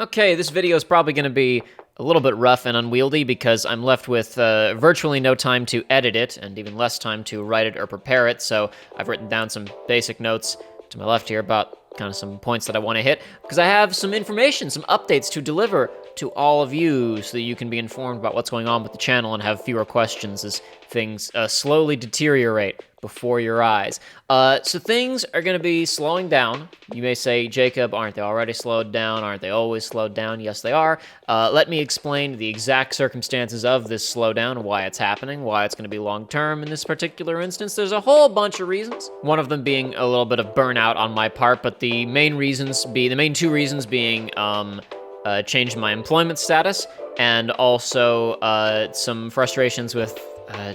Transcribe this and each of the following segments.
Okay, this video is probably going to be a little bit rough and unwieldy because I'm left with virtually no time to edit it and even less time to write it or prepare it, so I've written down some basic notes to my left here about kind of some points that I want to hit because I have some information, some updates to deliver to all of you so that you can be informed about what's going on with the channel and have fewer questions as things slowly deteriorate before your eyes. So things are going to be slowing down. You may say, Jacob, aren't they already slowed down? Aren't they always slowed down? Yes, they are. Let me explain the exact circumstances of this slowdown, why it's happening, why it's going to be long-term in this particular instance. There's a whole bunch of reasons, one of them being a little bit of burnout on my part, but the main two reasons being change my employment status and also some frustrations with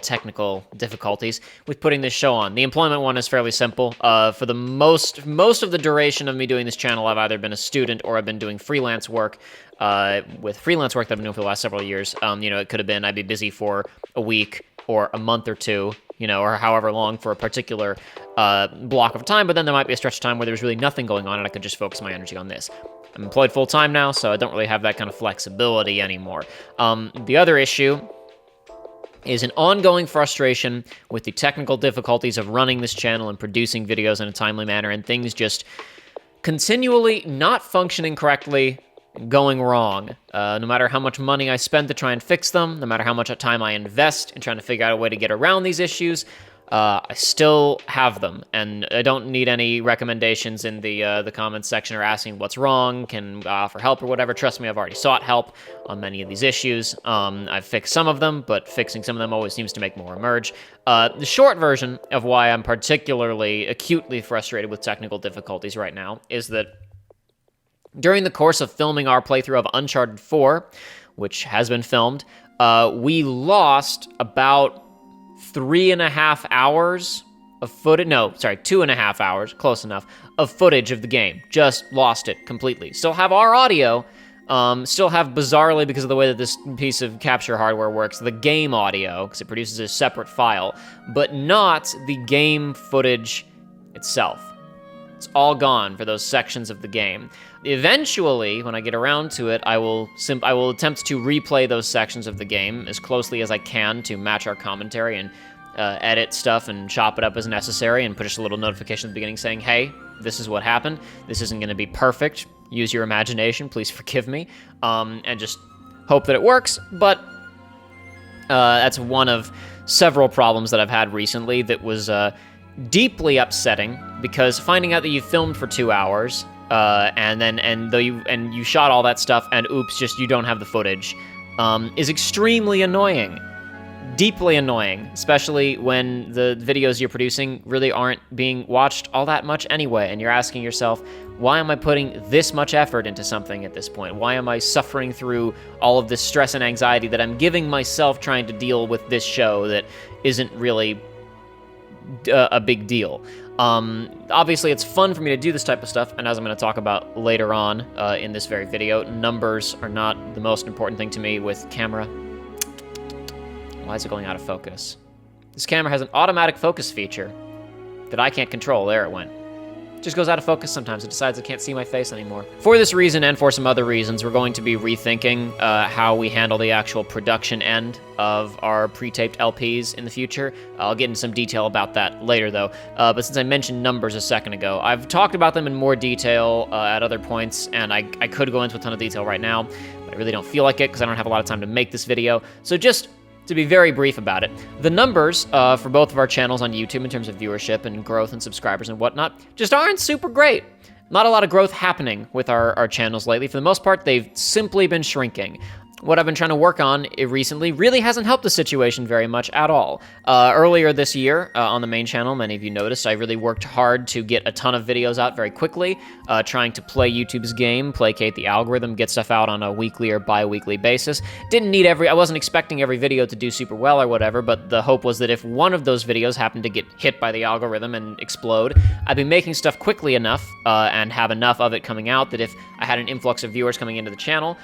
technical difficulties with putting this show on. The employment one is fairly simple. For the most of the duration of me doing this channel, I've either been a student or I've been doing freelance work. With freelance work that I've been doing for the last several years, it could have been I'd be busy for a week or a month or two, or however long for a particular block of time, but then there might be a stretch of time where there's really nothing going on and I could just focus my energy on this. I'm employed full-time now, so I don't really have that kind of flexibility anymore. The other issue is an ongoing frustration with the technical difficulties of running this channel and producing videos in a timely manner, and things just continually not functioning correctly, going wrong. No matter how much money I spend to try and fix them, no matter how much time I invest in trying to figure out a way to get around these issues, I still have them, and I don't need any recommendations in the comments section or asking what's wrong, can offer help or whatever. Trust me, I've already sought help on many of these issues. I've fixed some of them, but fixing some of them always seems to make more emerge. The short version of why I'm particularly acutely frustrated with technical difficulties right now is that during the course of filming our playthrough of Uncharted 4, which has been filmed, we lost about 3.5 hours of footage. No, sorry, 2.5 hours, close enough, of footage of the game. Just lost it completely. Still have our audio, still have, bizarrely, because of the way that this piece of capture hardware works, the game audio, because it produces a separate file, but not the game footage itself. It's all gone for those sections of the game. Eventually, when I get around to it, I will attempt to replay those sections of the game as closely as I can to match our commentary and edit stuff and chop it up as necessary and push a little notification at the beginning saying, hey, this is what happened. This isn't going to be perfect. Use your imagination. Please forgive me. And just hope that it works. But that's one of several problems that I've had recently that was deeply upsetting, because finding out that you filmed for 2 hours and you shot all that stuff and oops, just you don't have the footage is extremely annoying. Deeply annoying, especially when the videos you're producing really aren't being watched all that much anyway, and you're asking yourself, why am I putting this much effort into something at this point? Why am I suffering through all of this stress and anxiety that I'm giving myself trying to deal with this show that isn't really a big deal? Obviously, it's fun for me to do this type of stuff, and as I'm going to talk about later on in this very video, numbers are not the most important thing to me with camera. Why is it going out of focus? This camera has an automatic focus feature that I can't control. There it went. It just goes out of focus sometimes. It decides it can't see my face anymore. For this reason and for some other reasons, we're going to be rethinking how we handle the actual production end of our pre-taped LPs in the future. I'll get into some detail about that later, though. But since I mentioned numbers a second ago, I've talked about them in more detail at other points, and I could go into a ton of detail right now, but I really don't feel like it because I don't have a lot of time to make this video. So just to be very brief about it, the numbers for both of our channels on YouTube in terms of viewership and growth and subscribers and whatnot just aren't super great. Not a lot of growth happening with our channels lately. For the most part, they've simply been shrinking. What I've been trying to work on recently really hasn't helped the situation very much at all. Earlier this year, on the main channel, many of you noticed, I really worked hard to get a ton of videos out very quickly, trying to play YouTube's game, placate the algorithm, get stuff out on a weekly or bi-weekly basis. I wasn't expecting every video to do super well or whatever, but the hope was that if one of those videos happened to get hit by the algorithm and explode, I'd be making stuff quickly enough and have enough of it coming out that if I had an influx of viewers coming into the channel,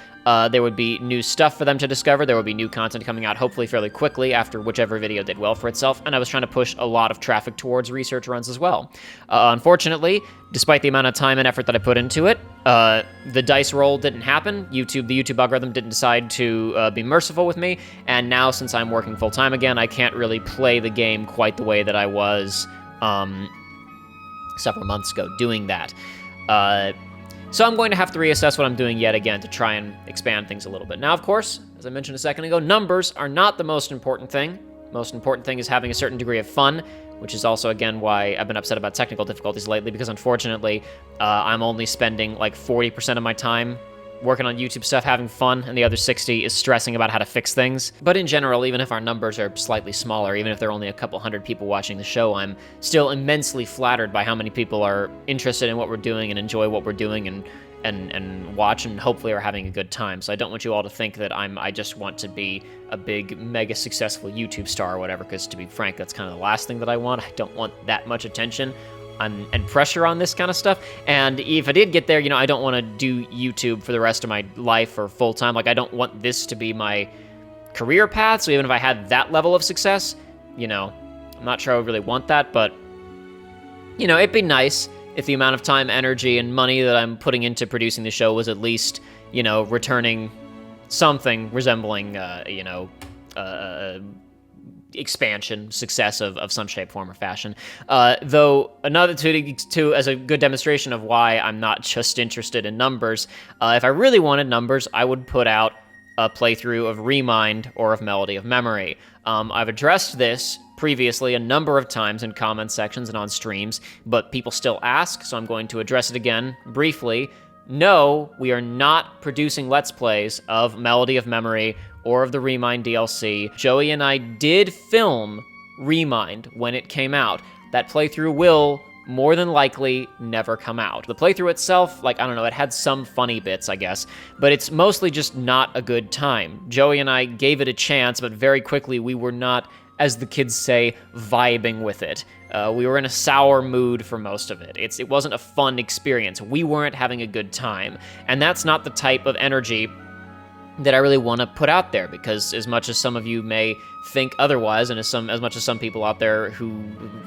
there would be news stuff for them to discover. There will be new content coming out hopefully fairly quickly after whichever video did well for itself, and I was trying to push a lot of traffic towards research runs as well. Unfortunately, despite the amount of time and effort that I put into it, the dice roll didn't happen. The YouTube algorithm didn't decide to be merciful with me, and now since I'm working full-time again, I can't really play the game quite the way that I was several months ago doing that. So I'm going to have to reassess what I'm doing yet again to try and expand things a little bit. Now, of course, as I mentioned a second ago, numbers are not the most important thing. Most important thing is having a certain degree of fun, which is also, again, why I've been upset about technical difficulties lately, because unfortunately, I'm only spending like 40% of my time working on YouTube stuff, having fun, and the other 60 is stressing about how to fix things. But in general, even if our numbers are slightly smaller, even if there are only a couple hundred people watching the show, I'm still immensely flattered by how many people are interested in what we're doing and enjoy what we're doing and watch and hopefully are having a good time. So I don't want you all to think that I just want to be a big, mega successful YouTube star or whatever, because to be frank, that's kind of the last thing that I want. I don't want that much attention and pressure on this kind of stuff. And if I did get there, I don't want to do YouTube for the rest of my life or full time. Like, I don't want this to be my career path. So even if I had that level of success, I'm not sure I would really want that, but it'd be nice if the amount of time, energy, and money that I'm putting into producing the show was at least, returning something resembling, expansion, success of some shape, form, or fashion. Though another to as a good demonstration of why I'm not just interested in numbers, if I really wanted numbers, I would put out a playthrough of Remind or of Melody of Memory. I've addressed this previously a number of times in comment sections and on streams, but people still ask, so I'm going to address it again briefly. No, we are not producing Let's Plays of Melody of Memory or of the Remind DLC. Joey and I did film Remind when it came out. That playthrough will more than likely never come out. The playthrough itself, I don't know, it had some funny bits, I guess, but it's mostly just not a good time. Joey and I gave it a chance, but very quickly we were not, as the kids say, vibing with it. We were in a sour mood for most of it. It wasn't a fun experience. We weren't having a good time. And that's not the type of energy that I really want to put out there, because as much as some of you may think otherwise, and as much as some people out there who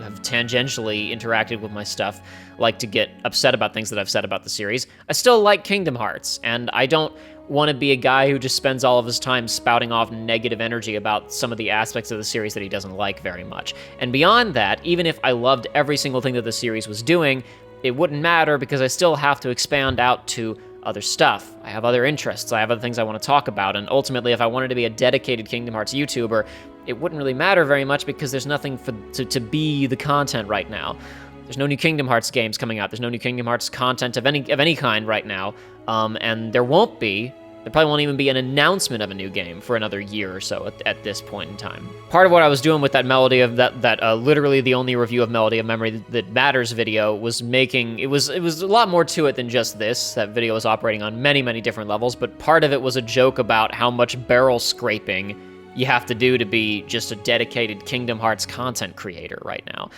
have tangentially interacted with my stuff like to get upset about things that I've said about the series, I still like Kingdom Hearts, and I don't want to be a guy who just spends all of his time spouting off negative energy about some of the aspects of the series that he doesn't like very much. And beyond that, even if I loved every single thing that the series was doing, it wouldn't matter, because I still have to expand out to other stuff. I have other interests. I have other things I want to talk about. And ultimately, if I wanted to be a dedicated Kingdom Hearts YouTuber, it wouldn't really matter very much, because there's nothing to be the content right now. There's no new Kingdom Hearts games coming out. There's no new Kingdom Hearts content of any kind right now. And there won't be. There probably won't even be an announcement of a new game for another year or so at this point in time. Part of what I was doing with that Melody of that literally the only review of Melody of Memory that matters video was making, it was a lot more to it than just this. That video was operating on many, many different levels, but part of it was a joke about how much barrel scraping you have to do to be just a dedicated Kingdom Hearts content creator right now.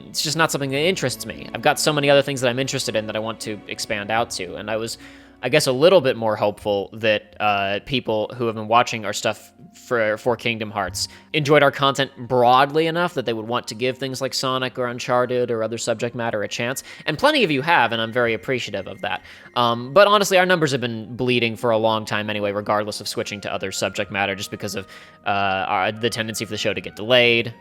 It's just not something that interests me. I've got so many other things that I'm interested in that I want to expand out to, and I was, I guess, a little bit more hopeful that people who have been watching our stuff for Kingdom Hearts enjoyed our content broadly enough that they would want to give things like Sonic or Uncharted or other subject matter a chance. And plenty of you have, and I'm very appreciative of that. But honestly, our numbers have been bleeding for a long time anyway, regardless of switching to other subject matter, just because of the tendency for the show to get delayed,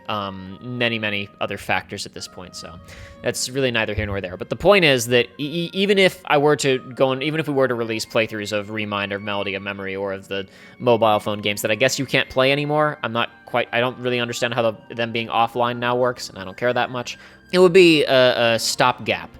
many, many other factors at this point. So that's really neither here nor there. But the point is that even if I were to go and even if we were to release playthroughs of Remind or Melody of Memory or of the mobile phone games that I guess you can't play anymore, I don't really understand how them being offline now works, and I don't care that much. It would be a stopgap,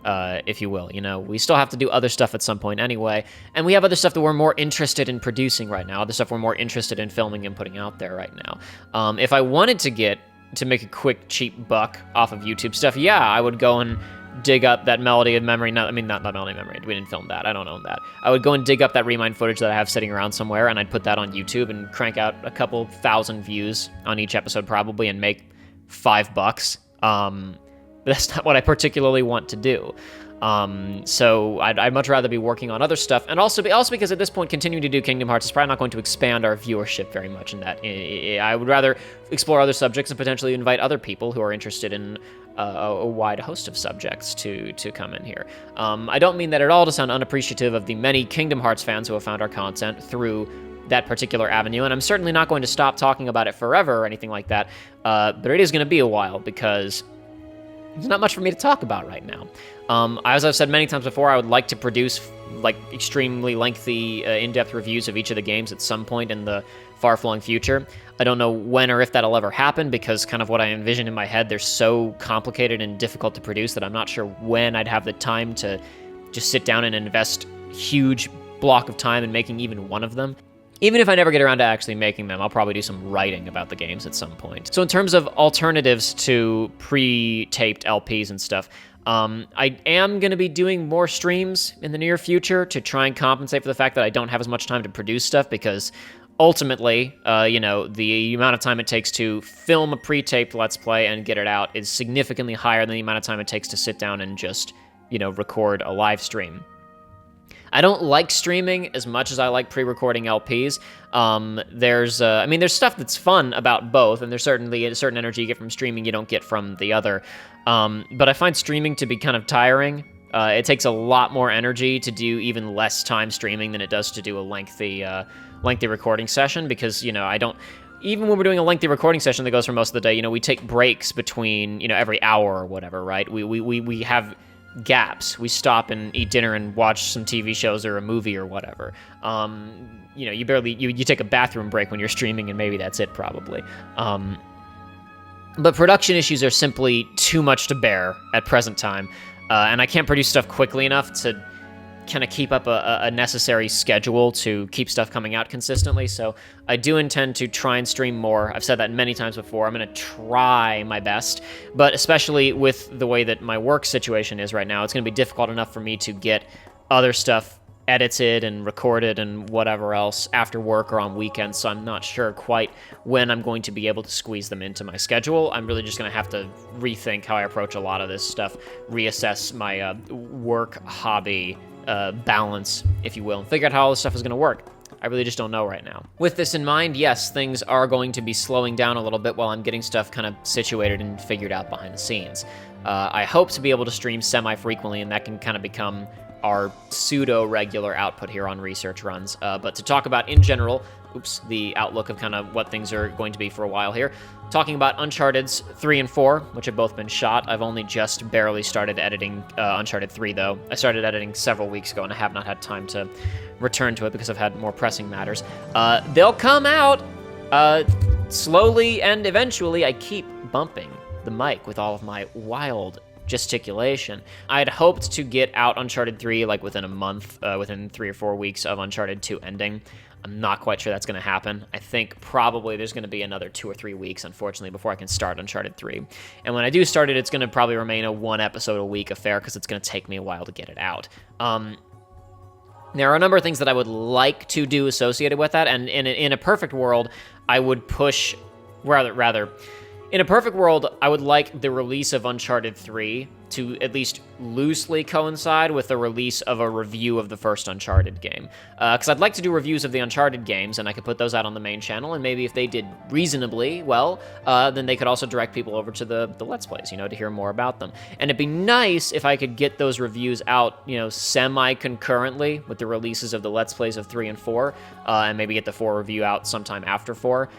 if you will. We still have to do other stuff at some point anyway, and we have other stuff that we're more interested in producing right now, other stuff we're more interested in filming and putting out there right now. If I wanted to make a quick, cheap buck off of YouTube stuff, yeah, I would go and dig up that Melody of Memory, not Melody of Memory, we didn't film that, I don't own that. I would go and dig up that Remind footage that I have sitting around somewhere, and I'd put that on YouTube and crank out a couple thousand views on each episode probably and make $5. But that's not what I particularly want to do. So I'd much rather be working on other stuff, and also because at this point, continuing to do Kingdom Hearts is probably not going to expand our viewership very much in that. I would rather explore other subjects and potentially invite other people who are interested in a wide host of subjects to come in here. I don't mean that at all to sound unappreciative of the many Kingdom Hearts fans who have found our content through that particular avenue, and I'm certainly not going to stop talking about it forever or anything like that, but it is going to be a while because there's not much for me to talk about right now. As I've said many times before, I would like to produce like extremely lengthy, in-depth reviews of each of the games at some point in the far-flung future. I don't know when or if that'll ever happen because kind of what I envision in my head, they're so complicated and difficult to produce that I'm not sure when I'd have the time to just sit down and invest huge block of time in making even one of them. Even if I never get around to actually making them, I'll probably do some writing about the games at some point. So in terms of alternatives to pre-taped LPs and stuff, I am going to be doing more streams in the near future to try and compensate for the fact that I don't have as much time to produce stuff because ultimately, the amount of time it takes to film a pre-taped Let's Play and get it out is significantly higher than the amount of time it takes to sit down and just, record a live stream. I don't like streaming as much as I like pre-recording LPs. There's stuff that's fun about both, and there's certainly a certain energy you get from streaming you don't get from the other. But I find streaming to be kind of tiring. It takes a lot more energy to do even less time streaming than it does to do a lengthy recording session because, even when we're doing a lengthy recording session that goes for most of the day, we take breaks between, every hour or whatever, right? We have gaps. We stop and eat dinner and watch some TV shows or a movie or whatever. You take a bathroom break when you're streaming and maybe that's it probably. But production issues are simply too much to bear at present time. And I can't produce stuff quickly enough to kind of keep up a necessary schedule to keep stuff coming out consistently. So I do intend to try and stream more. I've said that many times before. I'm going to try my best, but especially with the way that my work situation is right now, it's going to be difficult enough for me to get other stuff edited and recorded and whatever else after work or on weekends, so I'm not sure quite when I'm going to be able to squeeze them into my schedule. I'm really just going to have to rethink how I approach a lot of this stuff, reassess my work-hobby balance, if you will, and figure out how all this stuff is going to work. I really just don't know right now. With this in mind, yes, things are going to be slowing down a little bit while I'm getting stuff kind of situated and figured out behind the scenes. I hope to be able to stream semi-frequently, and that can kind of become our pseudo-regular output here on Research Runs. But to talk about, in general, the outlook of kind of what things are going to be for a while here, talking about Uncharted's 3 and 4, which have both been shot. I've only just barely started editing Uncharted 3, though. I started editing several weeks ago, and I have not had time to return to it because I've had more pressing matters. They'll come out slowly, and eventually I keep bumping the mic with all of my wild gesticulation. I had hoped to get out Uncharted 3 like within a month, within 3 or 4 weeks of Uncharted 2 ending. I'm not quite sure that's going to happen. I think probably there's going to be another 2 or 3 weeks, unfortunately, before I can start Uncharted 3. And when I do start it, it's going to probably remain a 1 episode a week affair because it's going to take me a while to get it out. There are a number of things that I would like to do associated with that, and in a perfect world, I would push, in a perfect world, I would like the release of Uncharted 3 to at least loosely coincide with the release of a review of the first Uncharted game. Because I'd like to do reviews of the Uncharted games, and I could put those out on the main channel, and maybe if they did reasonably well, then they could also direct people over to the Let's Plays, to hear more about them. And it'd be nice if I could get those reviews out, semi-concurrently with the releases of the Let's Plays of 3 and 4, and maybe get the 4 review out sometime after 4.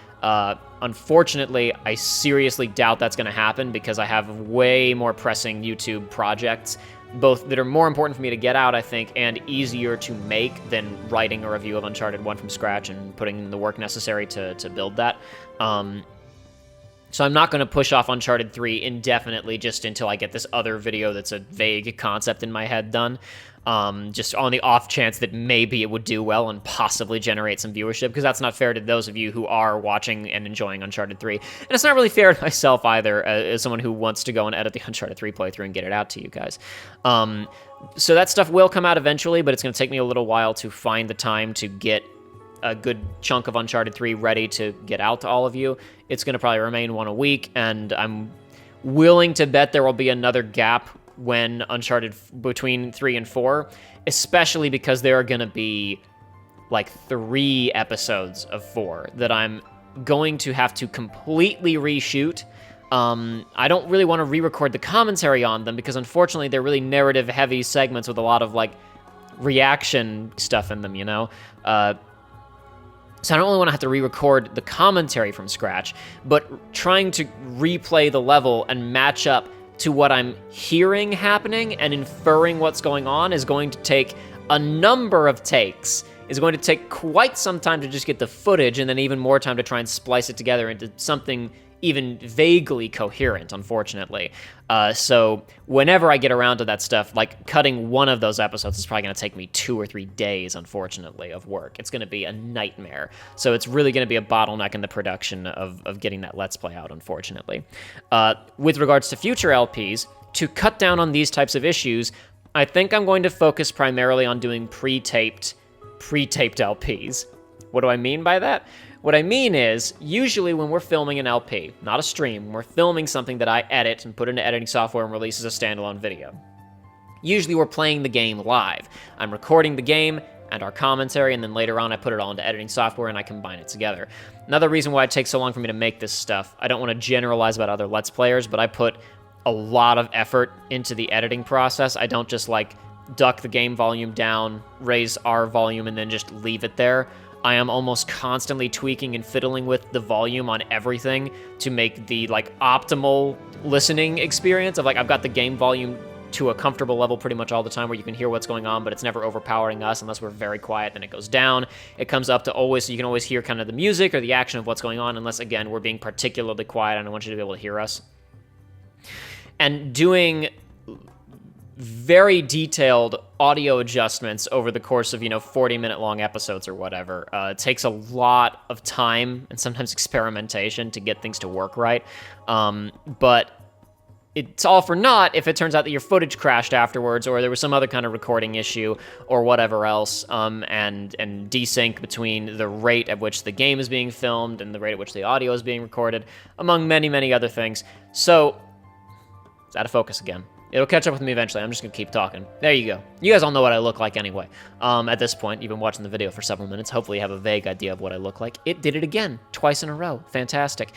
Unfortunately, I seriously doubt that's going to happen because I have way more pressing YouTube projects, both that are more important for me to get out, I think, and easier to make than writing a review of Uncharted 1 from scratch and putting in the work necessary to build that. So I'm not going to push off Uncharted 3 indefinitely just until I get this other video that's a vague concept in my head done. Just on the off chance that maybe it would do well and possibly generate some viewership, because that's not fair to those of you who are watching and enjoying Uncharted 3. And it's not really fair to myself either, as someone who wants to go and edit the Uncharted 3 playthrough and get it out to you guys. So that stuff will come out eventually, but it's going to take me a little while to find the time to get a good chunk of Uncharted 3 ready to get out to all of you. It's going to probably remain one a week, and I'm willing to bet there will be another gap when Uncharted between 3 and 4, especially because there are going to be like 3 episodes of 4 that I'm going to have to completely reshoot. I don't really want to re-record the commentary on them because unfortunately they're really narrative-heavy segments with a lot of like reaction stuff in them, you know? So I don't really want to have to re-record the commentary from scratch, but trying to replay the level and match up to what I'm hearing happening and inferring what's going on is going to take a number of takes. Is going to take quite some time to just get the footage, and then even more time to try and splice it together into something even vaguely coherent, unfortunately. So whenever I get around to that stuff, like cutting one of those episodes is probably going to take me 2 or 3 days, unfortunately, of work. It's going to be a nightmare. So it's really going to be a bottleneck in the production of getting that Let's Play out, unfortunately. With regards to future LPs, to cut down on these types of issues, I think I'm going to focus primarily on doing pre-taped LPs. What do I mean by that? What I mean is, usually when we're filming an LP, not a stream, when we're filming something that I edit and put into editing software and release as a standalone video, usually we're playing the game live. I'm recording the game and our commentary, and then later on I put it all into editing software and I combine it together. Another reason why it takes so long for me to make this stuff, I don't want to generalize about other Let's Players, but I put a lot of effort into the editing process. I don't just like duck the game volume down, raise our volume, and then just leave it there. I am almost constantly tweaking and fiddling with the volume on everything to make the like optimal listening experience of like I've got the game volume to a comfortable level pretty much all the time where you can hear what's going on, but it's never overpowering us unless we're very quiet. Then it goes down. It comes up to always, so you can always hear kind of the music or the action of what's going on, unless again we're being particularly quiet and I want you to be able to hear us. And doing very detailed audio adjustments over the course of, 40-minute long episodes or whatever. It takes a lot of time and sometimes experimentation to get things to work right. But it's all for naught if it turns out that your footage crashed afterwards or there was some other kind of recording issue or whatever else, and desync between the rate at which the game is being filmed and the rate at which the audio is being recorded, among many, many other things. So it's out of focus again. It'll catch up with me eventually. I'm just going to keep talking. There you go. You guys all know what I look like anyway. At this point, you've been watching the video for several minutes. Hopefully you have a vague idea of what I look like. It did it again, twice in a row. Fantastic.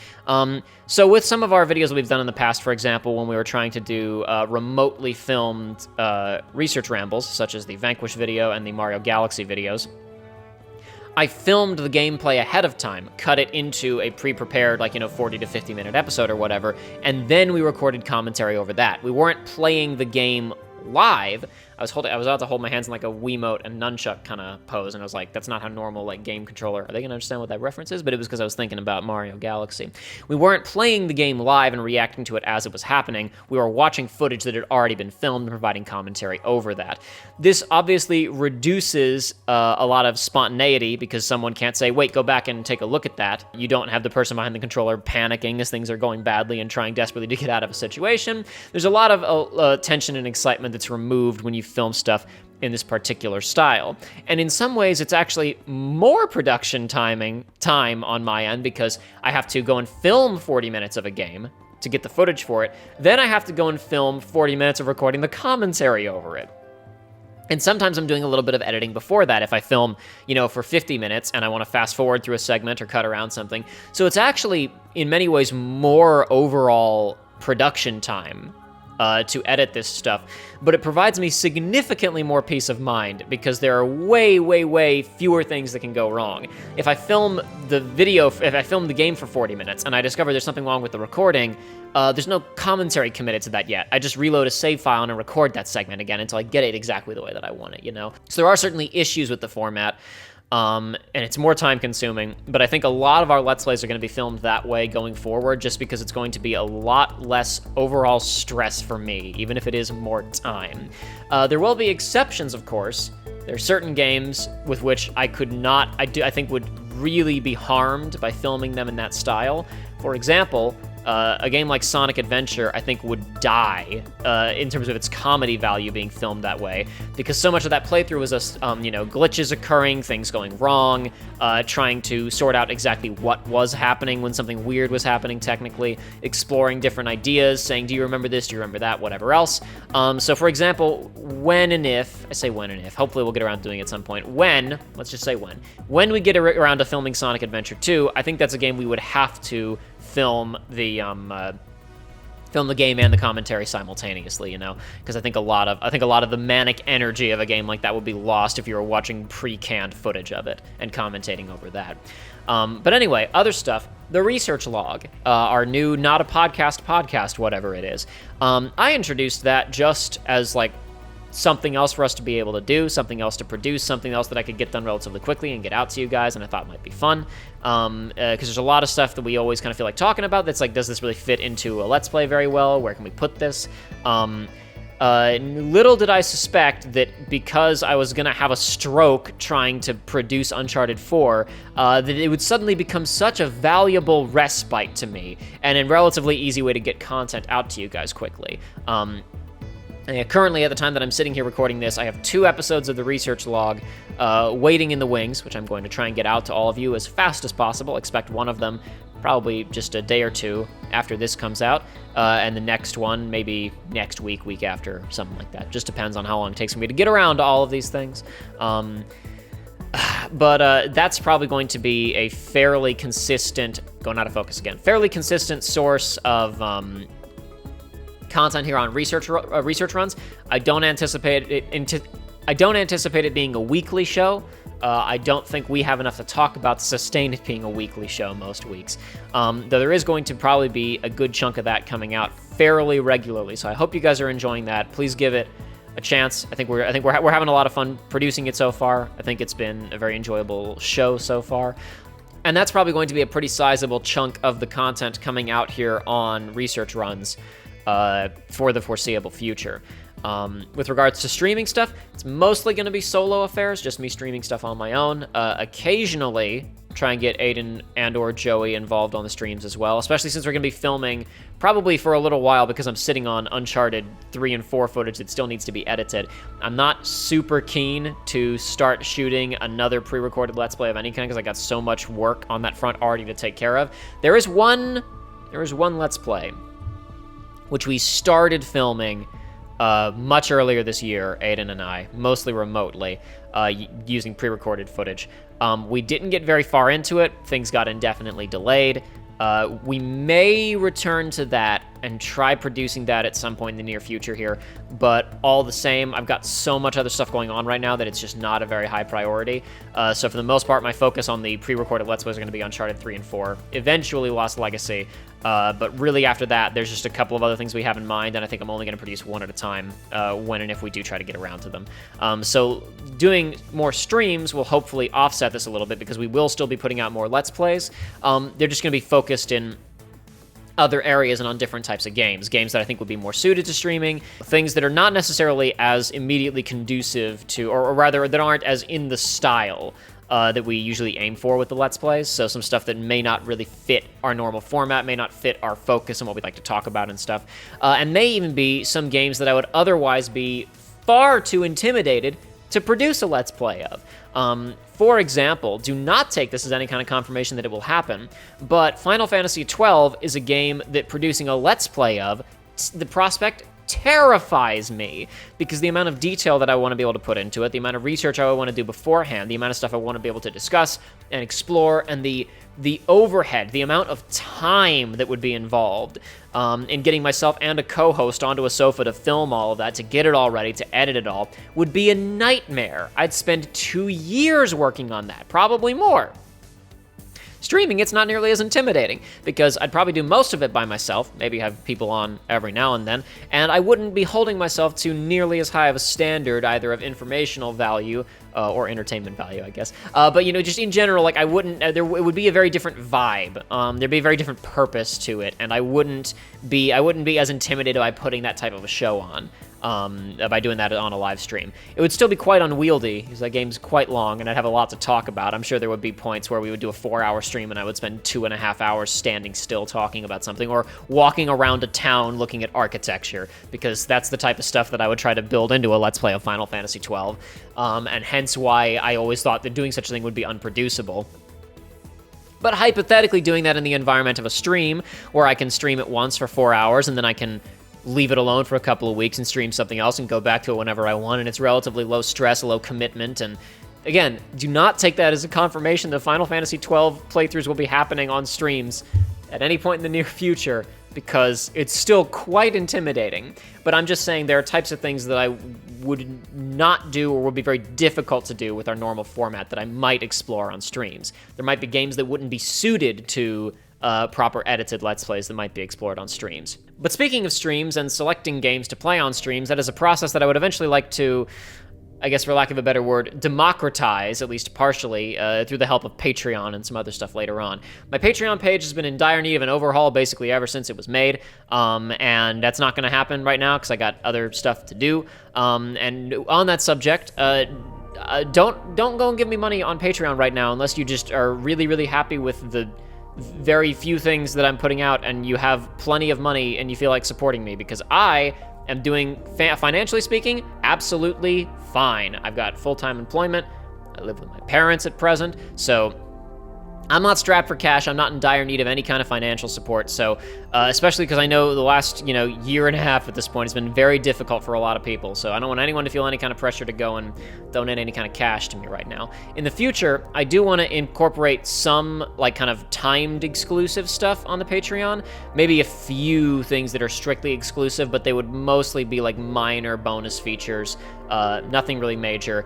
So with some of our videos that we've done in the past, for example, when we were trying to do remotely filmed research rambles, such as the Vanquish video and the Mario Galaxy videos, I filmed the gameplay ahead of time, cut it into a pre-prepared, 40 to 50-minute episode or whatever, and then we recorded commentary over that. We weren't playing the game live. I was about to hold my hands in like a Wiimote and nunchuck kind of pose, and I was like, that's not how normal game controller. Are they gonna understand what that reference is? But it was because I was thinking about Mario Galaxy. We weren't playing the game live and reacting to it as it was happening. We were watching footage that had already been filmed and providing commentary over that. This obviously reduces a lot of spontaneity because someone can't say, wait, go back and take a look at that. You don't have the person behind the controller panicking as things are going badly and trying desperately to get out of a situation. There's a lot of tension and excitement that's removed when you film stuff in this particular style. And in some ways, it's actually more production time on my end because I have to go and film 40 minutes of a game to get the footage for it. Then I have to go and film 40 minutes of recording the commentary over it. And sometimes I'm doing a little bit of editing before that if I film, for 50 minutes and I want to fast forward through a segment or cut around something. So it's actually, in many ways, more overall production time to edit this stuff, but it provides me significantly more peace of mind because there are way, way, way fewer things that can go wrong. If I film the game for 40 minutes and I discover there's something wrong with the recording, there's no commentary committed to that yet. I just reload a save file and record that segment again until I get it exactly the way that I want it, So there are certainly issues with the format. And it's more time consuming, but I think a lot of our Let's Plays are going to be filmed that way going forward just because it's going to be a lot less overall stress for me, even if it is more time. There will be exceptions, of course. There are certain games with which I think would really be harmed by filming them in that style. For example, A game like Sonic Adventure, I think, would die in terms of its comedy value being filmed that way, because so much of that playthrough was us, glitches occurring, things going wrong, trying to sort out exactly what was happening when something weird was happening technically, exploring different ideas, saying, do you remember this, do you remember that, whatever else. So for example, when and if, I say when and if, hopefully we'll get around to doing it at some point, let's just say when we get around to filming Sonic Adventure 2, I think that's a game we would have to film the game and the commentary simultaneously, because I think a lot of the manic energy of a game like that would be lost if you were watching pre-canned footage of it and commentating over that. But anyway, other stuff. The research log, our new not a podcast, whatever it is. I introduced that just as like something else for us to be able to do, something else to produce, something else that I could get done relatively quickly and get out to you guys, and I thought might be fun. Because there's a lot of stuff that we always kind of feel like talking about that's like, does this really fit into a Let's Play very well? Where can we put this? Little did I suspect that because I was going to have a stroke trying to produce Uncharted 4, that it would suddenly become such a valuable respite to me, and a relatively easy way to get content out to you guys quickly. Currently, at the time that I'm sitting here recording this, I have 2 episodes of the research log waiting in the wings, which I'm going to try and get out to all of you as fast as possible. Expect one of them probably just a day or 2 after this comes out, and the next one maybe next week after, something like that. Just depends on how long it takes for me to get around to all of these things. But that's probably going to be a fairly consistent, going out of focus again, fairly consistent source of content here on research runs. I don't anticipate it being a weekly show. I don't think we have enough to talk about to sustain it being a weekly show most weeks. Though there is going to probably be a good chunk of that coming out fairly regularly. So I hope you guys are enjoying that. Please give it a chance. I think we're having a lot of fun producing it so far. I think it's been a very enjoyable show so far. And that's probably going to be a pretty sizable chunk of the content coming out here on research runs for the foreseeable future. With regards to streaming stuff, it's mostly going to be solo affairs, just me streaming stuff on my own. Occasionally, try and get Aiden and or Joey involved on the streams as well, especially since we're going to be filming probably for a little while because I'm sitting on Uncharted 3 and 4 footage that still needs to be edited. I'm not super keen to start shooting another pre-recorded Let's Play of any kind because I got so much work on that front already to take care of. There is one Let's Play which we started filming much earlier this year, Aiden and I, mostly remotely, using pre-recorded footage. We didn't get very far into it. Things got indefinitely delayed. We may return to that and try producing that at some point in the near future here, but all the same, I've got so much other stuff going on right now that it's just not a very high priority. So for the most part, my focus on the pre-recorded Let's Plays are going to be Uncharted 3 and 4, eventually Lost Legacy, but really after that, there's just a couple of other things we have in mind, and I think I'm only going to produce one at a time when and if we do try to get around to them. So doing more streams will hopefully offset this a little bit because we will still be putting out more Let's Plays. They're just going to be focused in other areas and on different types of games that I think would be more suited to streaming, things that are not necessarily as immediately conducive to, or rather that aren't as in the style that we usually aim for with the Let's Plays. So some stuff that may not really fit our normal format, may not fit our focus and what we'd like to talk about and stuff, and may even be some games that I would otherwise be far too intimidated to produce a Let's Play of. For example, do not take this as any kind of confirmation that it will happen, but Final Fantasy XII is a game that producing a Let's Play of, the prospect terrifies me, because the amount of detail that I want to be able to put into it, the amount of research I want to do beforehand, the amount of stuff I want to be able to discuss and explore, and the overhead, the amount of time that would be involved in getting myself and a co-host onto a sofa to film all of that, to get it all ready, to edit it all, would be a nightmare. I'd spend 2 years working on that, probably more. Streaming, it's not nearly as intimidating, because I'd probably do most of it by myself, maybe have people on every now and then, and I wouldn't be holding myself to nearly as high of a standard, either of informational value, or entertainment value, I guess. But, just in general, like, I wouldn't, it would be a very different vibe. There'd be a very different purpose to it, and I wouldn't be as intimidated by putting that type of a show on. by doing that on a live stream. It would still be quite unwieldy, because that game's quite long, and I'd have a lot to talk about. I'm sure there would be points where we would do a 4-hour stream, and I would spend 2.5 hours standing still talking about something, or walking around a town looking at architecture, because that's the type of stuff that I would try to build into a Let's Play of Final Fantasy XII, and hence why I always thought that doing such a thing would be unproducible. But hypothetically doing that in the environment of a stream, where I can stream it once for 4 hours, and then I can leave it alone for a couple of weeks and stream something else and go back to it whenever I want, and it's relatively low stress, low commitment, and again, do not take that as a confirmation that Final Fantasy XII playthroughs will be happening on streams at any point in the near future, because it's still quite intimidating. But I'm just saying there are types of things that I would not do or would be very difficult to do with our normal format that I might explore on streams. There might be games that wouldn't be suited to proper edited Let's Plays that might be explored on streams. But speaking of streams and selecting games to play on streams, that is a process that I would eventually like to, I guess for lack of a better word, democratize, at least partially, through the help of Patreon and some other stuff later on. My Patreon page has been in dire need of an overhaul basically ever since it was made, and that's not going to happen right now because I got other stuff to do. And on that subject, don't go and give me money on Patreon right now unless you just are really, really happy with the very few things that I'm putting out and you have plenty of money and you feel like supporting me, because I am doing, financially speaking, absolutely fine. I've got full-time employment. I live with my parents at present, so I'm not strapped for cash. I'm not in dire need of any kind of financial support. So, especially because I know the last, year and a half at this point has been very difficult for a lot of people. So I don't want anyone to feel any kind of pressure to go and donate any kind of cash to me right now. In the future, I do want to incorporate some kind of timed exclusive stuff on the Patreon. Maybe a few things that are strictly exclusive, but they would mostly be minor bonus features. Nothing really major.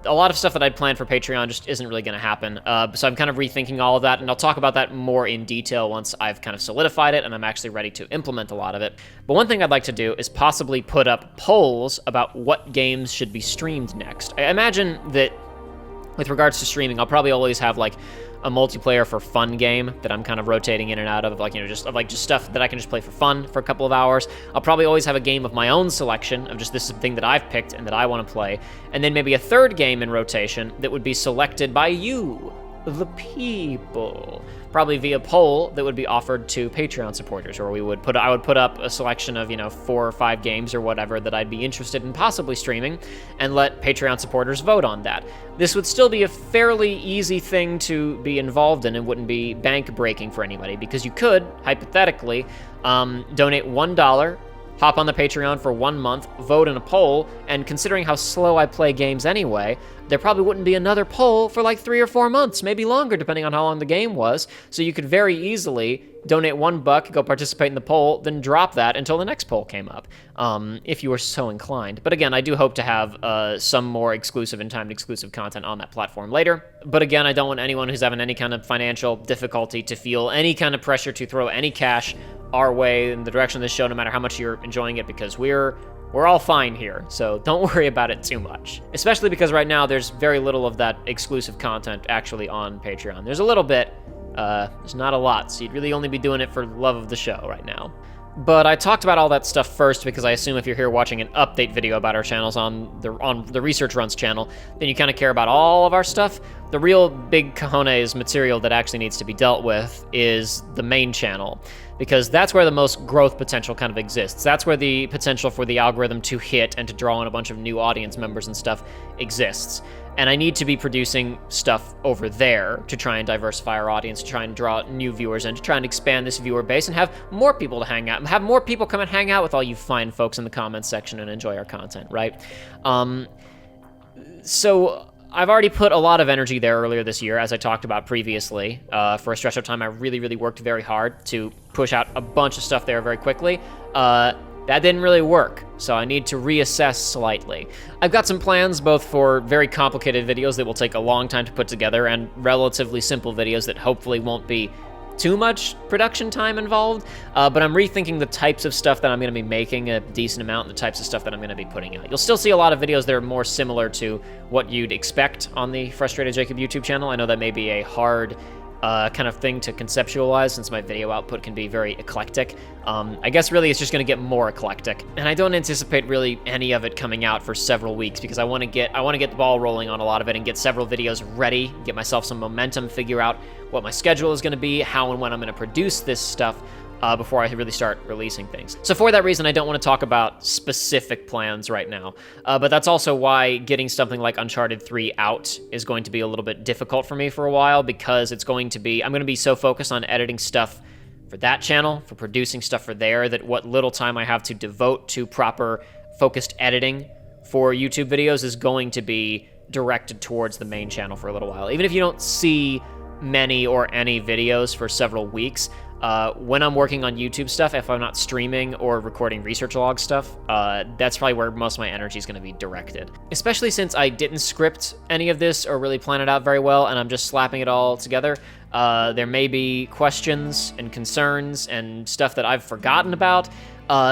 A lot of stuff that I'd planned for Patreon just isn't really going to happen. So I'm kind of rethinking all of that, and I'll talk about that more in detail once I've kind of solidified it and I'm actually ready to implement a lot of it. But one thing I'd like to do is possibly put up polls about what games should be streamed next. I imagine that with regards to streaming, I'll probably always have a multiplayer for fun game that I'm kind of rotating in and out of, just stuff that I can just play for fun for a couple of hours. I'll probably always have a game of my own selection of just this thing that I've picked and that I want to play, and then maybe a third game in rotation that would be selected by you, the people, probably via poll that would be offered to Patreon supporters, or I would put up a selection of 4 or 5 games or whatever that I'd be interested in possibly streaming, and let Patreon supporters vote on that. This would still be a fairly easy thing to be involved in and wouldn't be bank breaking for anybody, because you could hypothetically donate $1, hop on the Patreon for 1 month, vote in a poll, and considering how slow I play games anyway, there probably wouldn't be another poll for 3 or 4 months, maybe longer, depending on how long the game was. So you could very easily donate $1, go participate in the poll, then drop that until the next poll came up, if you were so inclined. But again, I do hope to have some more exclusive and timed exclusive content on that platform later. But again, I don't want anyone who's having any kind of financial difficulty to feel any kind of pressure to throw any cash our way in the direction of this show, no matter how much you're enjoying it, because we're all fine here, so don't worry about it too much. Especially because right now there's very little of that exclusive content actually on Patreon. There's a little bit, there's not a lot, so you'd really only be doing it for the love of the show right now. But I talked about all that stuff first because I assume if you're here watching an update video about our channels on the Research Runs channel, then you kind of care about all of our stuff. The real big cojones material that actually needs to be dealt with is the main channel, because that's where the most growth potential kind of exists. That's where the potential for the algorithm to hit and to draw in a bunch of new audience members and stuff exists. And I need to be producing stuff over there to try and diversify our audience, to try and draw new viewers in, to try and expand this viewer base and have more people to hang out, have more people come and hang out with all you fine folks in the comments section and enjoy our content, right? So I've already put a lot of energy there earlier this year, as I talked about previously. For a stretch of time, I really, really worked very hard to push out a bunch of stuff there very quickly. That didn't really work, so I need to reassess slightly. I've got some plans both for very complicated videos that will take a long time to put together and relatively simple videos that hopefully won't be too much production time involved, but I'm rethinking the types of stuff that I'm going to be making a decent amount and the types of stuff that I'm going to be putting out. You'll still see a lot of videos that are more similar to what you'd expect on the Frustrated Jacob YouTube channel. I know that may be a hard kind of thing to conceptualize, since my video output can be very eclectic. I guess really it's just going to get more eclectic, and I don't anticipate really any of it coming out for several weeks, because I want to get the ball rolling on a lot of it and get several videos ready, get myself some momentum, figure out what my schedule is going to be, how and when I'm going to produce this stuff, before I really start releasing things. So for that reason, I don't want to talk about specific plans right now, but that's also why getting something like Uncharted 3 out is going to be a little bit difficult for me for a while, because I'm going to be so focused on editing stuff for that channel, for producing stuff for there, that what little time I have to devote to proper focused editing for YouTube videos is going to be directed towards the main channel for a little while. Even if you don't see many or any videos for several weeks, when I'm working on YouTube stuff, if I'm not streaming or recording research log stuff, that's probably where most of my energy is going to be directed. Especially since I didn't script any of this or really plan it out very well, and I'm just slapping it all together. There may be questions and concerns and stuff that I've forgotten about.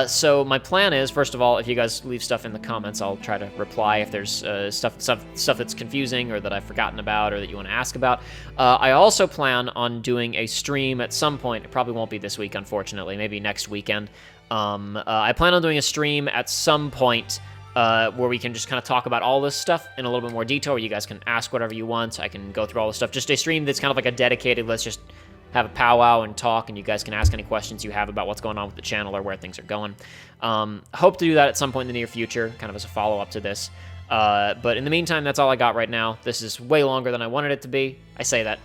So my plan is, first of all, if you guys leave stuff in the comments, I'll try to reply if there's stuff that's confusing or that I've forgotten about or that you want to ask about. I also plan on doing a stream at some point. It probably won't be this week, unfortunately. Maybe next weekend. I plan on doing a stream at some point where we can just kind of talk about all this stuff in a little bit more detail, where you guys can ask whatever you want. I can go through all this stuff. Just a stream that's kind of like a dedicated, let's just have a powwow and talk, and you guys can ask any questions you have about what's going on with the channel or where things are going. Hope to do that at some point in the near future, kind of as a follow-up to this. But in the meantime, that's all I got right now. This is way longer than I wanted it to be. I say that.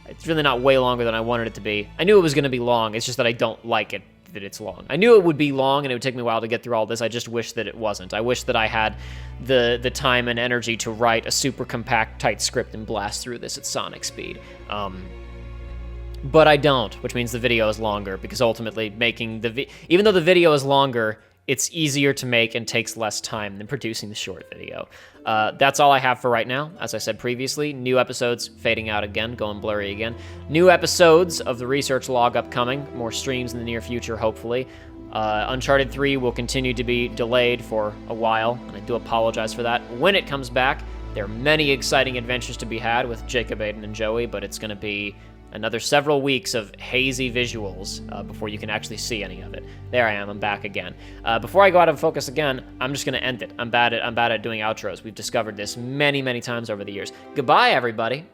It's really not way longer than I wanted it to be. I knew it was going to be long. It's just that I don't like it that it's long. I knew it would be long, and it would take me a while to get through all this. I just wish that it wasn't. I wish that I had the time and energy to write a super compact, tight script and blast through this at sonic speed. But I don't, which means the video is longer, because ultimately making even though the video is longer, it's easier to make and takes less time than producing the short video. That's all I have for right now. As I said previously, new episodes fading out again, going blurry again. New episodes of the research log upcoming, more streams in the near future, hopefully. Uncharted 3 will continue to be delayed for a while, and I do apologize for that. When it comes back, there are many exciting adventures to be had with Jacob, Aiden, and Joey, but it's going to be another several weeks of hazy visuals before you can actually see any of it. There I am, I'm back again. Before I go out of focus again, I'm just gonna end it. I'm bad at doing outros. We've discovered this many, many times over the years. Goodbye, everybody.